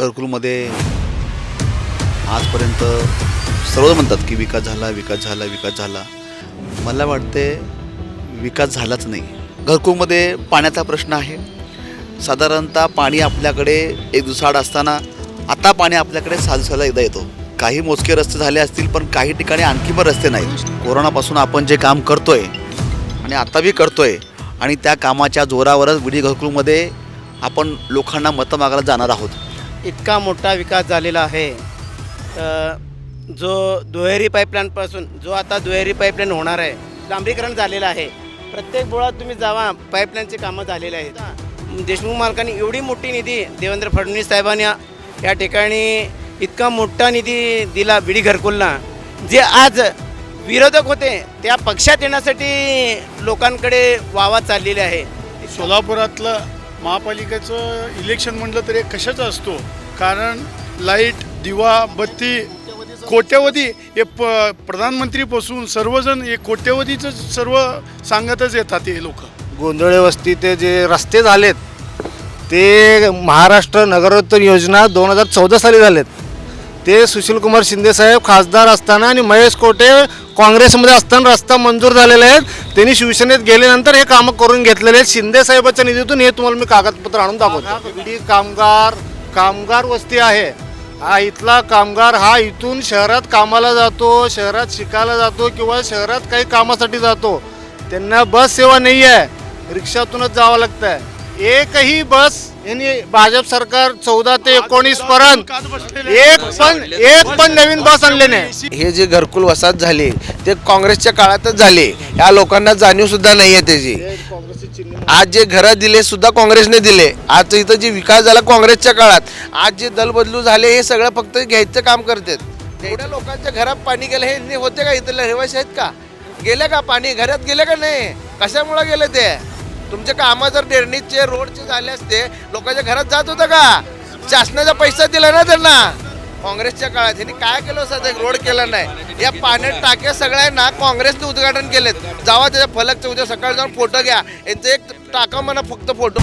घरकुलमध्ये आजपर्यंत सर्व म्हणतात की विकास झाला विकास झाला विकास झाला. मला वाटते विकास झालाच नाही. घरकुलमध्ये पाण्याचा प्रश्न आहे. साधारणतः पाणी आपल्याकडे एक दिवसाआड असताना आता पाणी आपल्याकडे 6 दिवसाला एकदा येतो. काही मोजके रस्ते झाले असतील पण काही ठिकाणी आणखी पण रस्ते नाहीत. कोरोनापासून आपण जे काम करतोय आणि आता बी करतोय आणि त्या कामाच्या जोरावरच विडी घरकुलमध्ये आपण लोकांना मतं मागायला जाणार आहोत. इतका मोठा विकास झालेला आहे. जो दुहेरी पाईपलाईनपासून जो आता दुहेरी पाईपलाईन होणार आहे, डांबरीकरण झालेलं आहे. प्रत्येक बोळात तुम्ही जावा, पाईपलाईनचे कामं झालेले आहेत. देशमुख मालकांनी एवढी मोठी निधी, देवेंद्र फडणवीस साहेबांनी या ठिकाणी इतका मोठा निधी दिला विडी घरकुलला. जे आज विरोधक होते त्या पक्षात येण्यासाठी लोकांकडे वावा चाललेले आहे. सोलापुरातलं महापालिकेचं इलेक्शन म्हटलं तरी कशाचं असतो, कारण लाईट, दिवा, बत्ती, कोट्यवधी हे प्रधानमंत्रीपासून सर्वजण हे कोट्यवधीचं सर्व सांगतच येतात हे लोक. गोंधळे वस्ती ते जे रस्ते झालेत ते महाराष्ट्र नगरोत्तर योजना 2014 साली झालेत. ते सुशीलकुमार शिंदेसाहेब खासदार असताना आणि महेश कोटे काँग्रेसमध्ये असताना रस्ता मंजूर झालेले आहेत. त्यांनी शिवसेनेत गेल्यानंतर हे कामं करून घेतलेले आहेत. शिंदेसाहेबाच्या निधीतून हे तुम्हाला मी कागदपत्र आणून दाखवतो. विडी कामगार वस्ती आहे. हा इथला कामगार हा इथून शहरात कामाला जातो, शहरात शिकायला जातो किंवा शहरात काही कामासाठी जातो. त्यांना बस सेवा नाही आहे, रिक्षातूनच जावं लागतं आहे. एकही बस यांनी भाजप सरकार 14 ते 19 पर्यंत एक पण नवीन बस आणले नाही. हे जे घरकुल वसाहत झाली ते काँग्रेसच्या काळातच झाले. या लोकांना जाणीव सुद्धा नाही आहे त्याची. आज जे घरं दिले सुद्धा काँग्रेसने दिले. आज इथं जे विकास झाला काँग्रेसच्या काळात. आज जे दल बदलू झाले हे सगळं फक्त घ्यायचं काम करतात. एवढ्या लोकांच्या घरात पाणी गेलं हे होते का? इथं रहिवासी आहेत का? गेले का पाणी घरात गेले का नाही? कशामुळे गेले ते? तुमचे कामं जर डेरणीचे रोडचे झाले असते लोकांच्या घरात जात होतं का? शासनाचा पैसा दिला ना त्यांना. काँग्रेसच्या काळात त्यांनी काय केलं? सध्या रोड केला नाही. या पाण्यात टाक्या सगळ्यांना काँग्रेसने उद्घाटन केलेत. जावा त्याच्या फलकच्या उद्या सकाळी जाऊन फोटो घ्या. यांचं एक टाका म्हणा फक्त फोटो.